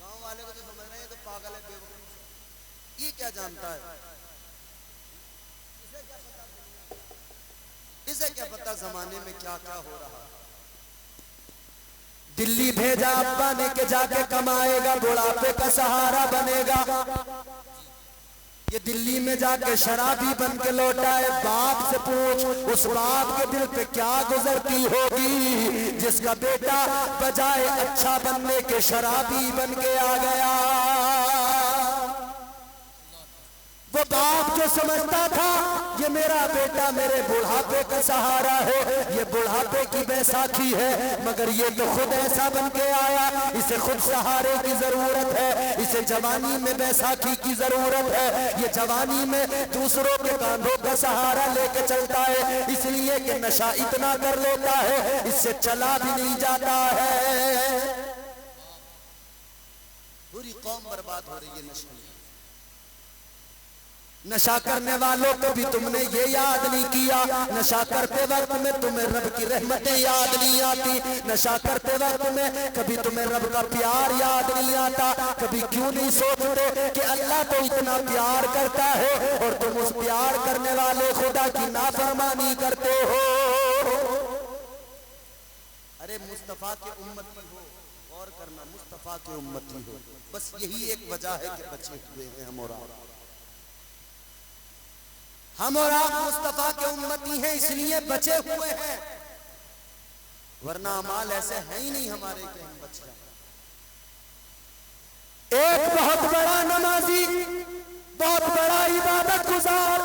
گاؤں والے کو تو سمجھ رہے ہیں تو پاگل ہے، بے وقوف، یہ کیا جانتا ہے، اسے کیا پتا زمانے میں کیا کیا ہو رہا ہے۔ دلی بھیجا ابا نے کہ جا کے کمائے گا، بڑھاپے کا سہارا بنے گا، یہ دلی میں جا کے شرابی بن کے لوٹا ہے۔ باپ سے پوچھ اس باپ کے دل پہ کیا گزرتی ہوگی جس کا بیٹا بجائے اچھا بننے کے شرابی بن کے آ گیا۔ وہ باپ جو سمجھتا تھا یہ میرا بیٹا میرے بڑھاپے کا سہارا ہے، یہ بڑھاپے کی بیساکھی ہے، مگر یہ تو خود ایسا بن کے آیا، اسے خود سہارے کی ضرورت ہے، اسے جوانی میں بیساکھی کی ضرورت ہے، یہ جوانی میں دوسروں کے کاندھوں کا سہارا لے کے چلتا ہے، اس لیے کہ نشہ اتنا کر لیتا ہے اس سے چلا بھی نہیں جاتا ہے۔ پوری قوم برباد ہو رہی ہے نشے میں۔ نشہ کرنے والوں کو بھی تم نے یہ یاد نہیں کیا، نشہ کرتے وقت میں تمہیں رب کی رحمتیں یاد نہیں آتی، نشہ کرتے وقت میں کبھی تمہیں رب کا پیار یاد نہیں آتا، کبھی کیوں نہیں سوچتے کہ اللہ تو اتنا پیار کرتا ہے اور تم اس پیار کرنے والے خدا کی نافرمانی کرتے ہو۔ ارے مصطفیٰ کے امتی ہو، غور کرنا، مصطفیٰ کے امتی ہو، بس یہی ایک وجہ ہے کہ بچے ہوئے ہیں ہم اور آپ۔ ہم اور آپ مصطفیٰ کے امتی ہیں اس لیے بچے ہوئے ہیں، ورنہ اعمال ایسے ہیں ہی نہیں ہمارے کہ ہم بچ جائیں۔ ایک بہت بڑا نمازی، بہت بڑا عبادت گزار،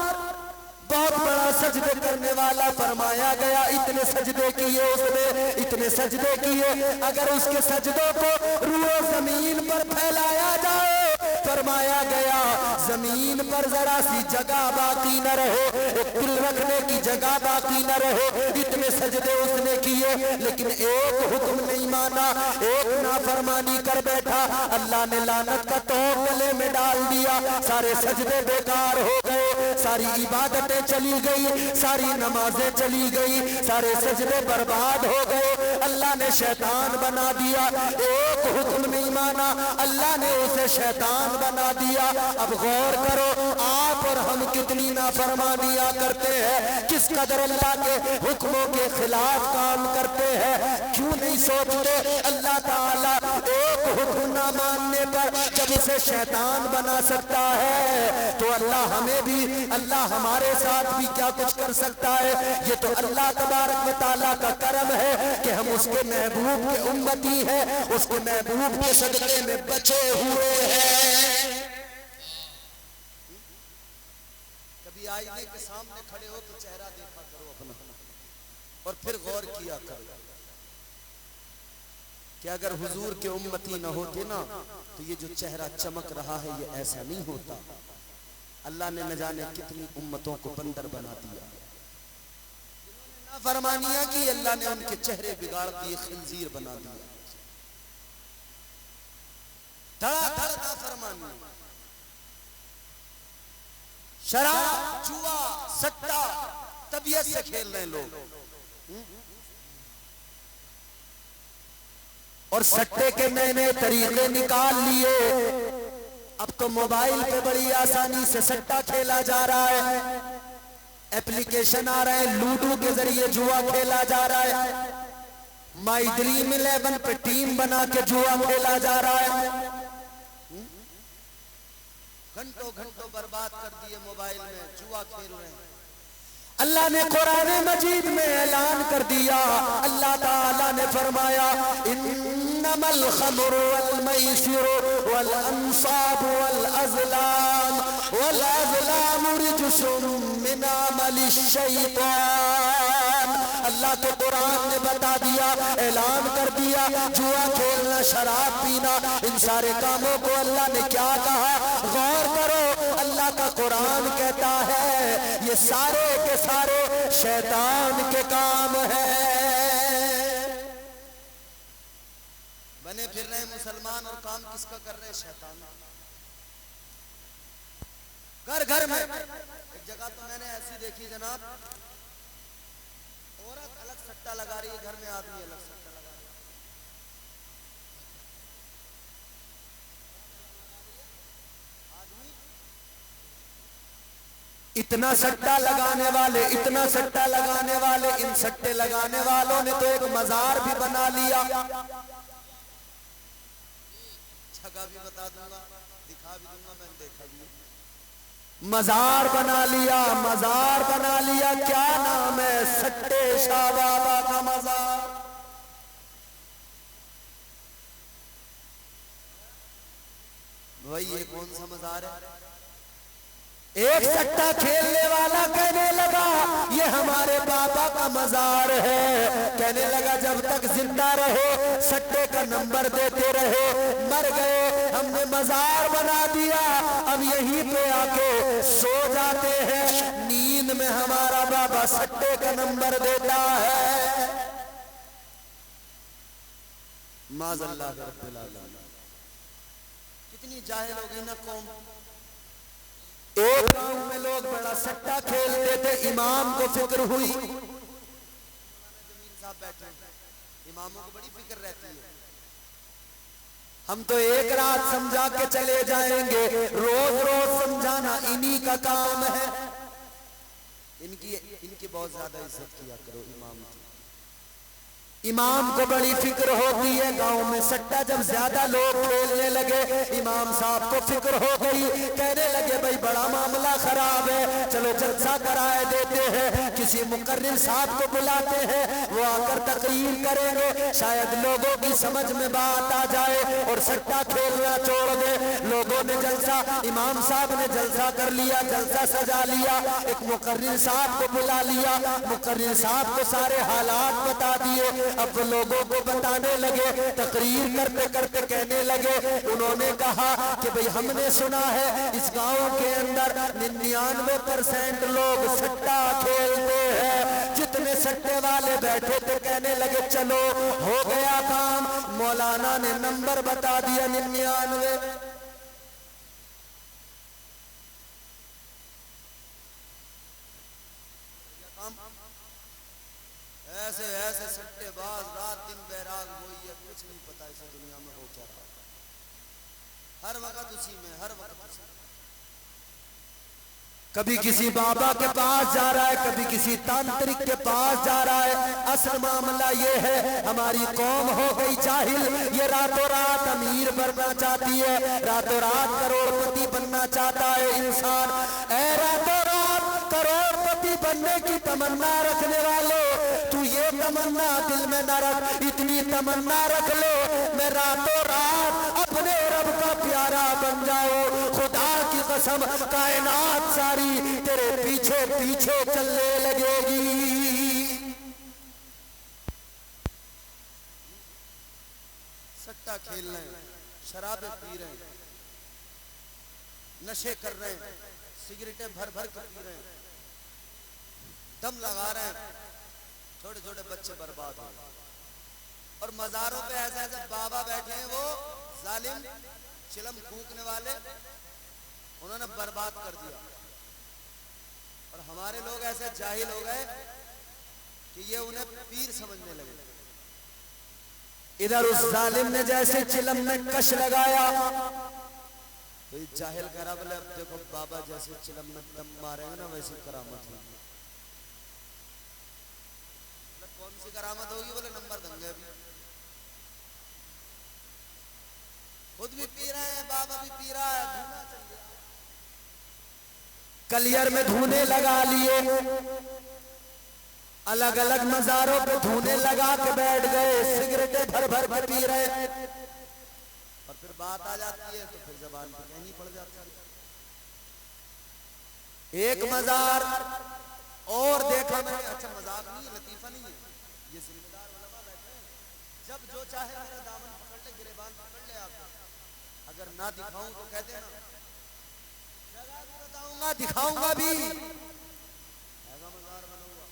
بہت بڑا سجدے کرنے والا فرمایا گیا، اتنے سجدے کیے اس نے، اتنے سجدے کیے، اگر اس کے سجدوں کو روح زمین پر پھیلایا جائے، فرمایا گیا زمین پر ذرا سی جگہ باقی نہ رہے، ایک دل رکھنے کی جگہ باقی نہ رہے، اتنے سجدے اس نے کیے، لیکن ایک حکم نہیں مانا، ایک نافرمانی کر بیٹھا، اللہ نے لعنت کا توق گلے میں ڈال دیا، سارے سجدے بیکار ہو گئے، ساری عبادتیں چلی گئی، ساری نمازیں چلی گئی، سارے سجدے برباد ہو گئے، اللہ نے شیطان بنا دیا، ایک حکم نہیں مانا، اللہ نے اسے شیطان بنا دیا۔ اب غور کرو آپ اور ہم کتنی نافرمانیاں کرتے ہیں، کس قدر اللہ کے حکموں کے خلاف کام کرتے ہیں، کیوں نہیں سوچتے اللہ تعالیٰ ایک حکم نہ ماننے پر جب اسے شیطان بنا سکتا ہے تو اللہ ہمیں بھی، اللہ ہمارے ساتھ بھی کیا کچھ کر سکتا ہے۔ یہ تو اللہ تبارک و تعالیٰ کا کرم ہے کہ ہم اس کے محبوب کے امتی ہیں، اس کے محبوب کے صدقے میں بچے ہوئے ہیں۔ کبھی آئینے کے سامنے کھڑے ہو تو چہرہ دیکھا کرو اپنا اور پھر غور کیا کرو کہ اگر حضور کے امتی نہ ہوتے نا تو یہ جو چہرہ چمک رہا ہے یہ ایسا نہیں ہوتا۔ اللہ نے نہ جانے کتنی امتوں کو بندر بنا دیا، فرمانیاں کی اللہ نے ان کے چہرے بگاڑ دیے، خنزیر بنا دیا، دھڑا دھڑ نافرمانی، شراب، جوا، سٹا، طبیعت سے کھیل رہے لوگ، اور سٹے کے نئے نئے طریقے نکال لیے، اب تو موبائل پہ بڑی آسانی سے سٹا کھیلا جا رہا ہے، ایپلیکیشن آ رہے ہیں، لوڈو کے ذریعے جوا کھیلا جا رہا ہے، مائی ڈریم 11 پہ ٹیم بنا کے جوا کھیلا جا رہا ہے، گھنٹوں گھنٹوں برباد کر دیے موبائل میں، جوا کھیل رہے ہیں۔ اللہ نے قرآن مجید میں اعلان کر دیا، اللہ تعالیٰ نے فرمایا انما الخمر والمیسر والانصاب والازلام رجس من عمل الشیطان۔ اللہ کے قرآن نے بتا دیا، اعلان کر دیا، جوا کھیلنا، شراب پینا، ان سارے کاموں کو اللہ نے کیا کہا؟ غور کرو، اللہ کا قرآن کہتا ہے یہ سارے کے سارے شیطان کے کام ہیں۔ بنے پھر رہے مسلمان اور کام کس کا کر رہے؟ شیطان۔ گھر گھر میں ایک جگہ تو میں نے ایسی دیکھی جناب، عورت الگ سٹا لگا رہی ہے، گھر میں آدمی الگ سٹا لگا رہا ہے، آدمی اتنا سٹا لگانے والے، اتنا سٹا لگانے والے، ان سٹے لگانے والوں نے تو ایک مزار بھی بنا لیا، جگہ بھی بتا دوں گا، دکھا بھی دوں گا، میں نے دیکھا بھی، مزار بنا لیا، مزار بنا لیا، کیا نام ہے؟ سٹے شاہ بابا کا مزار۔ بھائی یہ کون سا مزار ہے؟ ایک سٹا کھیلنے والا کہنے لگا یہ ہمارے بابا کا مزار ہے، کہنے لگا جب تک زندہ رہے سٹے کا نمبر دیتے رہے، مر گئے ہم نے مزار بنا دیا، اب یہیں پہ آ کے سو جاتے ہیں، نیند میں ہمارا بابا سٹے کا نمبر دیتا ہے۔ معاذ اللہ رب العالمین، کتنی جاہل ہو گئی نا قوم۔ ایک گاؤں میں لوگ بڑا سٹا کھیلتے تھے، امام کو فکر ہوئی، صاحب بیٹھے ہیں، اماموں کو بڑی فکر رہتی ہے، ہم تو ایک رات سمجھا کے چلے جائیں گے، روز روز سمجھانا انہی کا کام ہے۔ ان کی بہت زیادہ عزت کیا کرو امام کی۔ امام کو بڑی فکر ہوتی ہے، گاؤں میں سٹا جب زیادہ لوگ کھیلنے لگے، امام صاحب کو فکر ہو گئی، کہنے لگے بھائی بڑا معاملہ خراب ہے، چلو جلسہ کرائے دیتے ہیں، کسی مقرر صاحب کو بلاتے ہیں، وہ آ کر تقریر کریں گے، شاید لوگوں کی سمجھ میں بات آ جائے اور سٹا کھیلنا چھوڑ دے۔ لوگوں نے جلسہ، امام صاحب نے جلسہ کر لیا، جلسہ سجا لیا، ایک مقرر صاحب کو بلا لیا، مقرر صاحب کو سارے حالات بتا دیے، اب لوگوں کو بتانے لگے، تقریر کرتے کرتے کہنے لگے، انہوں نے کہا کہ بھئی ہم نے سنا ہے اس گاؤں کے اندر 99% لوگ سٹا کھیلتے ہیں، جتنے سٹے والے بیٹھے تھے کہنے لگے چلو ہو گیا کام، مولانا نے نمبر بتا دیا 99۔ ایسے ایسے سٹے باز رات دن بیراگ ہوئی ہے، کچھ نہیں پتا اس دنیا میں ہو کیا رہا، ہر وقت اسی میں، ہر وقت اسی میں۔ کبھی کسی بابا کے پاس جا رہا ہے، کبھی کسی تانترک کے پاس جا رہا ہے۔ اصل معاملہ یہ ہے ہماری قوم ہو گئی جاہل، یہ راتوں رات امیر بننا چاہتی ہے، راتوں رات کروڑپتی بننا چاہتا ہے انسان۔ اے راتوں رات کروڑپتی بننے کی تمنا رکھنے والوں، تو یہ تمنا دل میں نہ رکھ، اتنی تمنا رکھ لو میں راتوں رات اپنے رب کا پیارا بن جاؤں، خدا کی قسم کائنات ساری تیرے پیچھے پیچھے چلنے لگے گی۔ سٹا کھیل رہے ہیں، شرابیں پی رہے ہیں، نشے کر رہے ہیں، سگریٹیں بھر بھر کر پی رہے ہیں، دم لگا رہے ہیں، چھوٹے چھوٹے بچے برباد ہو رہے ہیں، اور مزاروں پہ ایسے ایسے بابا بیٹھے ہیں، وہ ظالم چلم پھونکنے والے، انہوں نے برباد کر دیا، اور ہمارے لوگ ایسے جاہل ہو گئے کہ یہ انہیں پیر سمجھنے لگے۔ ادھر اس ظالم نے جیسے چلم میں کش لگایا، تو یہ جاہل کرا بلے اب دیکھو بابا جیسے چلم میں دم مارے ہیں نا ویسی کرامت ہوگی۔ کون سی کرامت ہوگی؟ بولے نمبر دنگے بھی، خود بھی پی رہے ہیں، بابا بھی پی رہا ہے، دھونا چل گیا، کلیئر میں دھونے لگا لیے، الگ الگ مزاروں پہ دھونے لگا کے بیٹھ گئے، سگریٹیں بھر بھر کے پی رہے ہیں، اور پھر بات آ جاتی ہے تو پھر زبان پہ کہنی پڑ جاتی ہے۔ ایک مزار اور دیکھا میں نے، اچھا مذاق نہیں ہے، لطیفہ نہیں ہے، یہ ذمہ دار علماء بیٹھے ہیں، جب جو چاہے میرا دامن پکڑ لے، گریبان پکڑ لے، آپ اگر نہ دکھاؤں تو کہہ دینا، جگہ بھی بتاؤں گا، دکھاؤں گا بھی، ایسا مزار بنا ہوا۔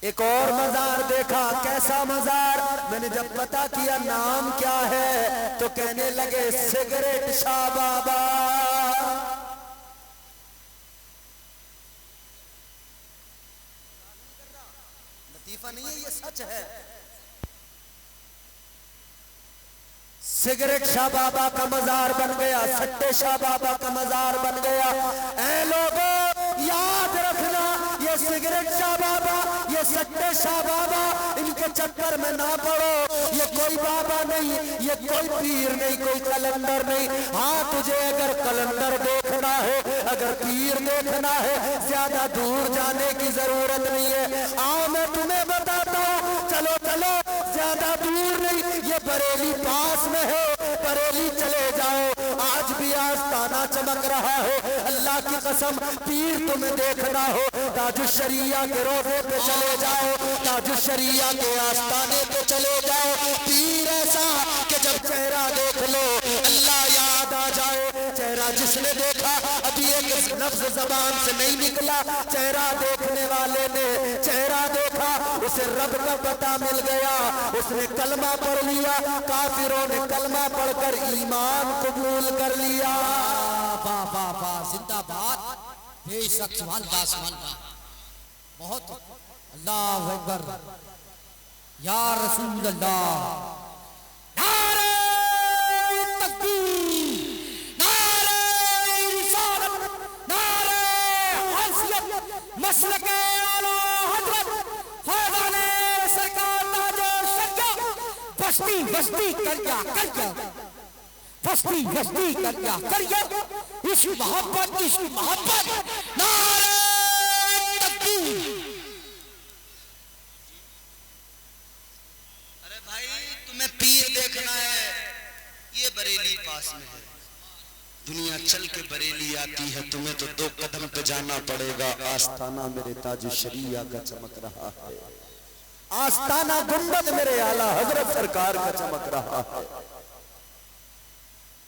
ایک اور مزار دیکھا، کیسا مزار؟ میں نے جب پتا کیا نام کیا ہے تو کہنے لگے سگریٹ شاہ بابا۔ لطیفہ نہیں ہے، یہ سچ ہے۔ سگریٹ شاہ بابا کا مزار بن گیا، سٹے شاہ بابا کا مزار بن گیا۔ اے لوگوں یاد رکھنا، یہ سگریٹ شاہ بابا، یہ سٹے شاہ بابا، ان کے چکر میں نہ پڑو، یہ کوئی بابا نہیں، یہ کوئی پیر نہیں، کوئی کلندر نہیں۔ ہاں تجھے اگر کلندر دیکھنا ہے، اگر پیر دیکھنا ہے، زیادہ دور جانے کی ضرورت نہیں ہے، آؤ میں تمہیں بتاتا ہوں، چلو چلو زیادہ دور نہیں، یہ بریلی پاس میں ہے، بریلی چلے جاؤ، آج بھی آستانہ چمک رہا ہے، اللہ کی قسم پیر تمہیں دیکھنا ہو تاج الشریعہ کے روضے پہ چلے جاؤ، تاج الشریعہ کے آستانے پہ چلے جاؤ، پیر ایسا کہ جب چہرہ دیکھ لو اللہ یاد آ جائے۔ چہرہ جس نے دیکھا، ابھی ایک لفظ زبان سے نہیں نکلا، چہرہ دیکھنے والے نے چہرہ دیکھا، اسے رب کا پتہ مل گیا، اس نے کلمہ پڑھ لیا، کافروں نے کلمہ پڑھ کر ایمان قبول کر لیا۔ واہ واہ واہ زندہ باد بے شک سبحان اللہ سبحان اللہ بہت اللہ اکبر یا رسول اللہ نعرہ تکبیر نعرہ رسالت نعرہ حیثیت مسلک اعلی حضرت فیضان سرکار تاج الشریعہ بستی بستی کریا بستی بستی کریا اس محبت نعرہ تکبیر تمہیں پیر دیکھنا ہے یہ بریلی پاس میں ہے دنیا چل کے بریلی آتی ہے تمہیں تو 2 قدم پہ جانا پڑے گا آستانہ میرے تاج شریعہ کا چمک رہا ہے آستانہ گنبد میرے اعلیٰ حضرت سرکار کا چمک رہا ہے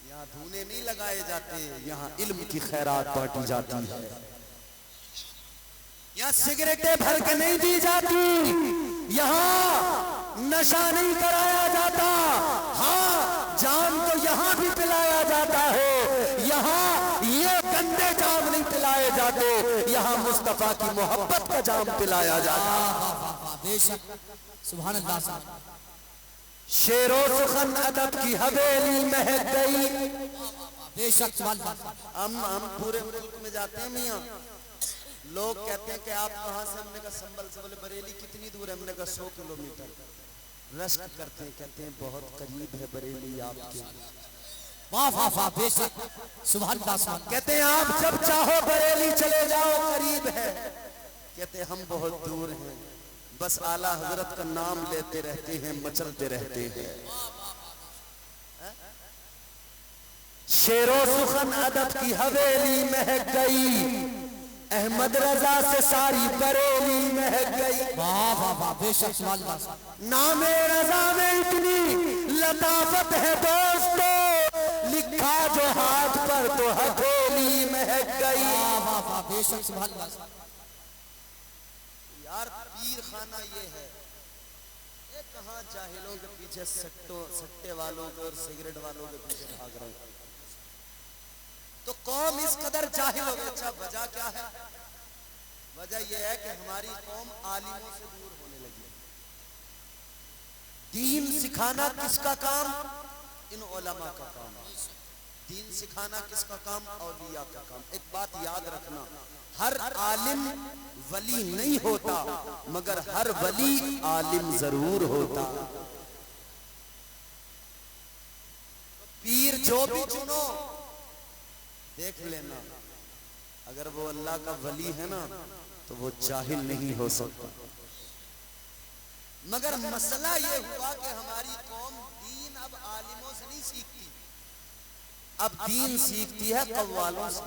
یہاں دھونے نہیں لگائے جاتے یہاں علم کی خیرات بانٹی جاتی ہے یہاں سگریٹیں بھر کے نہیں دی جاتی یہاں نشہ نہیں کرایا جاتا ہاں جام تو یہاں بھی پلایا جاتا ہے یہاں یہ گندے جام نہیں پلائے جاتے یہاں مصطفیٰ کی محبت کا جام پلایا جاتا بے شک سبحان اللہ صاحب شعر و سخن ادب کی حویلی مہک گئی بے شک سبحان اللہ ہم پورے ملک میں جاتے ہیں میاں لوگ کہتے ہیں کہ آپ کہاں سے ہم نے کہا سنبل سے بولے بریلی کتنی دور ہے ہم نے کہا 100 کلومیٹر رشک کرتے ہیں کہتے ہیں بہت قریب ہے بریلی آپ کے واہ واہ واہ بے شک سبحان اللہ سبحان کہتے ہیں آپ جب چاہو بریلی چلے جاؤ قریب ہے کہتے ہیں ہم بہت دور ہیں بس اعلیٰ حضرت کا نام لیتے رہتے ہیں مچلتے رہتے ہیں شعر و سخن ادب کی حویلی مہک گئی احمد رضا سے ساری بریلی مہک گئی واہ واہ واہ بے شک سبحان اللہ نام رضا میں اتنی لطافت ہے دوستو لکھا جو ہاتھ پر تو ہتھیلی مہک گئی واہ واہ واہ بے شک سبحان اللہ یار پیر خانہ یہ ہے یہ کہاں جاہلوں کے پیچھے سٹے والوں کے اور سگریٹ والوں کے پیچھے بھاگ رہے ہیں تو قوم اس قدر جاہل ہو گئی اچھا وجہ کیا ہے وجہ یہ ہے کہ ہماری قوم عالموں سے دور ہونے لگی دین سکھانا کس کا کام ان علماء کا کام دین سکھانا کس کا کام اولیاء کا کام ایک بات یاد رکھنا ہر عالم ولی نہیں ہوتا مگر ہر ولی عالم ضرور ہوتا پیر جو بھی چنو دیکھ لینا اگر وہ اللہ کا ولی ہے نا تو وہ جاہل نہیں ہو سکتا مگر مسئلہ یہ ہوا کہ ہماری قوم دین اب عالموں سے نہیں سیکھتی اب دین سیکھتی ہے قوالوں سے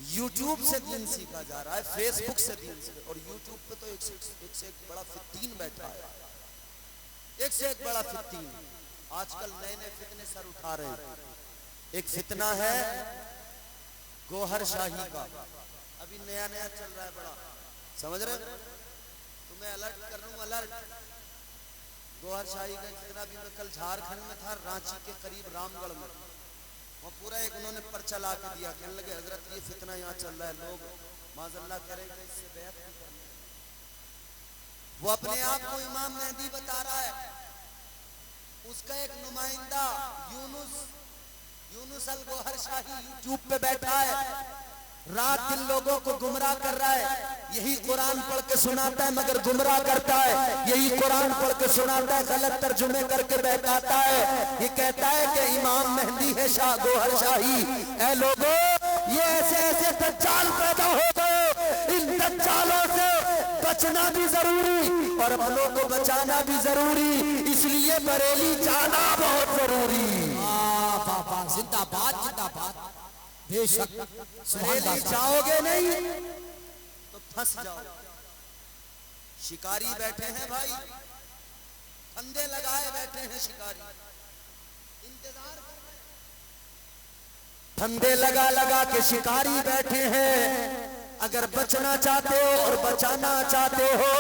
یوٹیوب سے دین سیکھا جا رہا ہے فیس بک سے دین سیکھا اور یوٹیوب پہ تو ایک سے ایک بڑا فتین بیٹھا ہے ایک سے ایک بڑا فتین آج کل نئے نئے فتنے سر اٹھا رہے ہیں ایک فتنہ ہے گوہر شاہی کا ابھی نیا نیا چل رہا ہے بڑا سمجھ رہے تمہیں الرٹ کر رہا ہوں الرٹ گوہر شاہی کا فتنہ بھی میں کل جھارکھنڈ میں تھا رانچی کے قریب رام گڑھ میں وہ پورا ایک انہوں نے پرچہ لا کے دیا کہنے لگے حضرت یہ فتنہ یہاں چل رہا ہے لوگ معاذ اللہ کہہ رہے ہیں اس سے بیعت نہیں کرنا وہ اپنے آپ کو امام مہدی بتا رہا ہے اس کا ایک نمائندہ یونس الگوہر شاہی یوٹیوب پہ بیٹھا ہے رات دن لوگوں کو گمراہ کر رہا ہے یہی قرآن پڑھ کے سناتا ہے مگر گمراہ کرتا ہے یہی قرآن پڑھ کے سناتا ہے غلط ترجمے کر کے بہکاتا ہے یہ کہتا ہے کہ امام مہدی ہے شاہ گوہر شاہی اے لوگوں یہ ایسے ایسے دجال پیدا ہو گئے ان دجالوں سے بچنا بھی ضروری اور اپنوں کو بچانا بھی ضروری اس لیے بریلی جانا بہت ضروری زندہ باد بے شک بریلی جاؤ گے نہیں تو پھنس جاؤ شکاری بیٹھے ہیں بھائی پھندے لگائے بیٹھے ہیں شکاری انتظار کر رہے ہیں پھندے لگا لگا کے شکاری بیٹھے ہیں اگر بچنا چاہتے ہو اور بچانا چاہتے ہو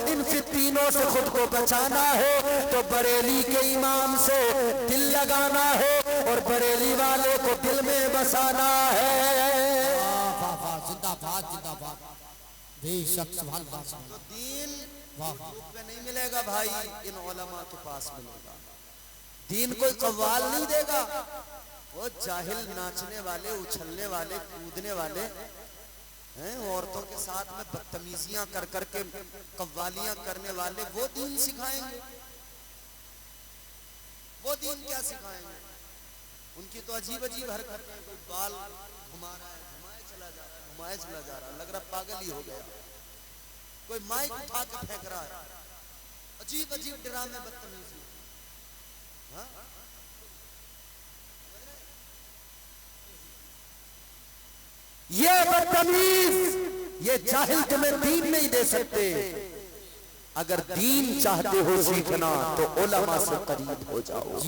ان فتنوں سے خود کو بچانا ہے تو بریلی کے امام سے دل لگانا ہے اور بریلی والے کو دل میں بسانا ہے۔ زندہ باد بے شک سبحان اللہ تو دین واہ یوٹیوب پہ نہیں ملے گا بھائی، ان علماء کے پاس ملے گا۔ دین کوئی قوال نہیں دے گا، وہ جاہل ناچنے والے، اچھلنے والے، کودنے والے ہیں، عورتوں کے ساتھ میں بدتمیزیاں کر کر کے قوالیاں کرنے والے، وہ دین سکھائیں گے؟ وہ دین کیا سکھائیں گے؟ ان کی تو عجیب عجیب حرکتیں ہیں، کوئی بال گھما رہا ہے، گھمائے چلا جا رہا ہے، گھمائے چلا جا رہا ہے، لگ رہا پاگل ہی ہو گیا، کوئی مائک اٹھا کے پھینک رہا ہے، عجیب عجیب ڈرامے، بدتمیزی۔ ہاں یہ بدتمیز، یہ جاہل تمہیں دین نہیں دے سکتے۔ اگر دین چاہتے ہو سیکھنا تو علماء سے قریب ہو جاؤ،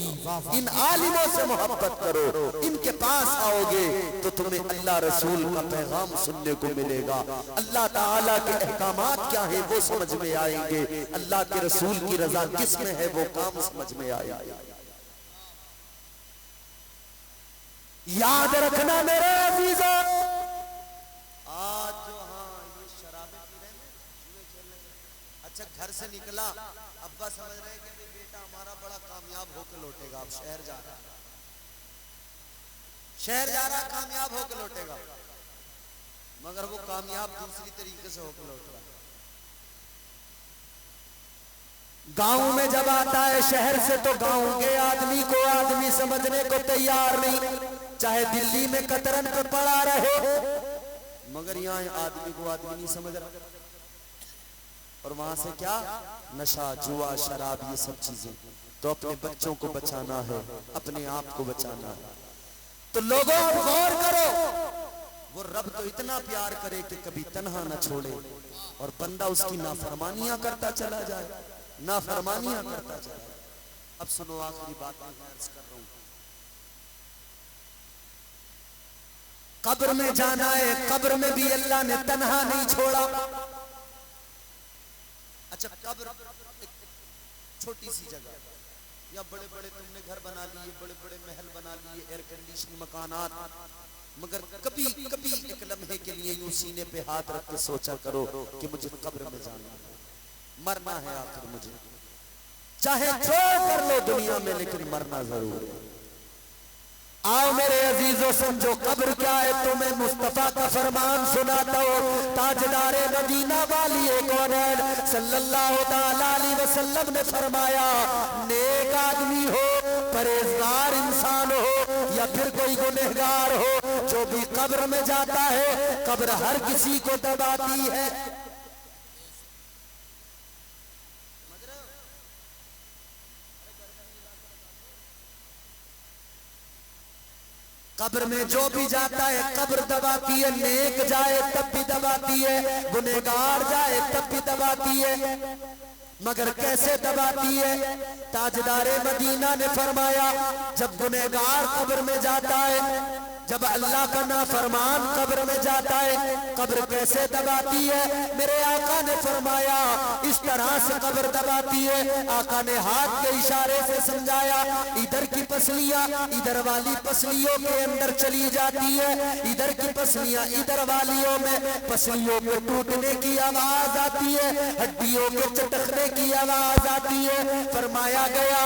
ان عالموں سے محبت کرو، ان کے پاس آؤ گے تو تمہیں اللہ رسول کا پیغام سننے کو ملے گا، اللہ تعالیٰ کے احکامات کیا ہیں وہ سمجھ میں آئیں گے، اللہ کے رسول کی رضا کس میں ہے وہ کام سمجھ میں آئے گا۔ یاد رکھنا میرے عزیزوں، آج جو یہ شرابیں پی رہے ہیں، جوئے کھیل رہے ہیں، اچھا گھر سے نکلا، ابا سمجھ رہے ہیں کہ بیٹا ہمارا بڑا کامیاب ہو کے لوٹے گا، اب شہر جا رہا ہے، شہر جا رہا ہے، کامیاب ہو کے لوٹے گا، مگر وہ کامیاب دوسری طریقے سے ہو کے لوٹ رہا ہے۔ گاؤں میں جب آتا ہے شہر سے تو گاؤں کے آدمی کو آدمی سمجھنے کو تیار نہیں، چاہے دلی میں قطرن پہ پڑا رہے، مگر یہاں آدمی کو آدمی نہیں سمجھ رہا، اور وہاں سے کیا نشہ، جوا، شراب، یہ سب چیزیں۔ تو اپنے بچوں کو بچانا ہے، اپنے آپ کو بچانا ہے، تو لوگوں غور کرو، وہ رب تو اتنا پیار کرے کہ کبھی تنہا نہ چھوڑے، اور بندہ اس کی نافرمانیاں کرتا چلا جائے، نافرمانیاں کرتا چلا جائے۔ اب سنو آخری بات میں عرض کر رہا ہوں، قبر میں جانا ہے، قبر میں بھی اللہ نے تنہا نہیں چھوڑا۔ اچھا قبر ایک چھوٹی سی جگہ، یا بڑے بڑے تم نے گھر بنا لیے، بڑے بڑے محل بنا لیے، ایئر کنڈیشن مکانات، مگر کبھی کبھی ایک لمحے کے لیے یوں سینے پہ ہاتھ رکھ کے سوچا کرو کہ مجھے قبر میں جانا ہے، مرنا ہے آخر مجھے، چاہے جو کر لو دنیا میں لیکن مرنا ضرور ہے۔ آؤ میرے عزیزو سمجھو قبر کیا ہے، تمہیں مصطفیٰ کا فرمان سناتا ہوں، تاجدار مدینہ والی کونین صلی اللہ تعالیٰ علیہ وسلم نے فرمایا، نیک آدمی ہو، پرہیزگار انسان ہو، یا پھر کوئی گنہگار ہو، جو بھی قبر میں جاتا ہے قبر ہر کسی کو دباتی ہے۔ قبر میں جو بھی جاتا ہے قبر دباتی ہے، نیک جائے تب بھی دباتی ہے، گنہگار جائے تب بھی دباتی ہے، مگر کیسے دباتی ہے؟ تاجدار مدینہ نے فرمایا، جب گنہگار قبر میں جاتا ہے، جب اللہ کا نافرمان قبر میں جاتا ہے، قبر کیسے دباتی ہے؟ میرے آقا نے فرمایا اس طرح سے قبر دباتی ہے، آقا نے ہاتھ کے اشارے سے سمجھایا، ادھر کی پسلیاں ادھر والی پسلیوں کے اندر چلی جاتی ہے، ادھر کی پسلیاں ادھر والیوں میں، پسلیوں کے ٹوٹنے کی آواز آتی ہے، ہڈیوں کے چٹکنے کی آواز آتی ہے۔ فرمایا گیا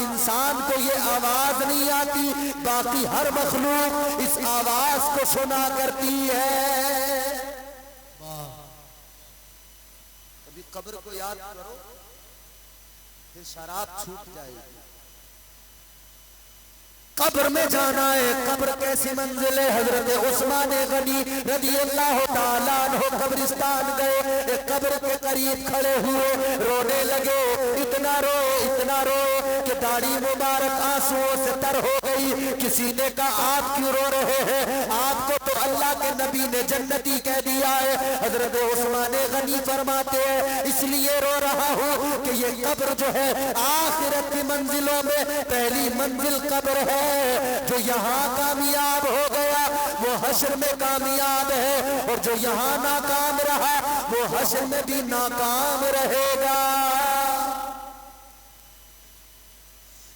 انسان کو یہ آواز نہیں آتی، باقی ہر مخلوق اس آواز کو سنا کرتی ہے۔ کبھی قبر کو یاد کرو، پھر شراب چھوٹ جائے گی۔ قبر میں جانا ہے، قبر کیسی منزل ہے؟ حضرت عثمان غنی رضی اللہ تعالیٰ عنہ قبرستان گئے، ایک قبر کے قریب کھڑے ہوئے، رونے لگے، اتنا رو کہ داڑھی مبارک آنسوؤں سے تر ہو گئی۔ کسی نے کہا آپ کیوں رو رہے ہیں؟ آپ کو تو اللہ کے نبی نے جنتی کہہ دیا ہے۔ حضرت عثمان غنی فرماتے ہیں اس لیے رو رہا ہوں کہ یہ قبر جو ہے آخرت کی منزلوں میں پہلی منزل قبر ہے، جو یہاں کامیاب ہو گیا وہ حشر میں کامیاب ہے، اور جو یہاں ناکام رہا وہ حشر میں بھی ناکام رہے گا۔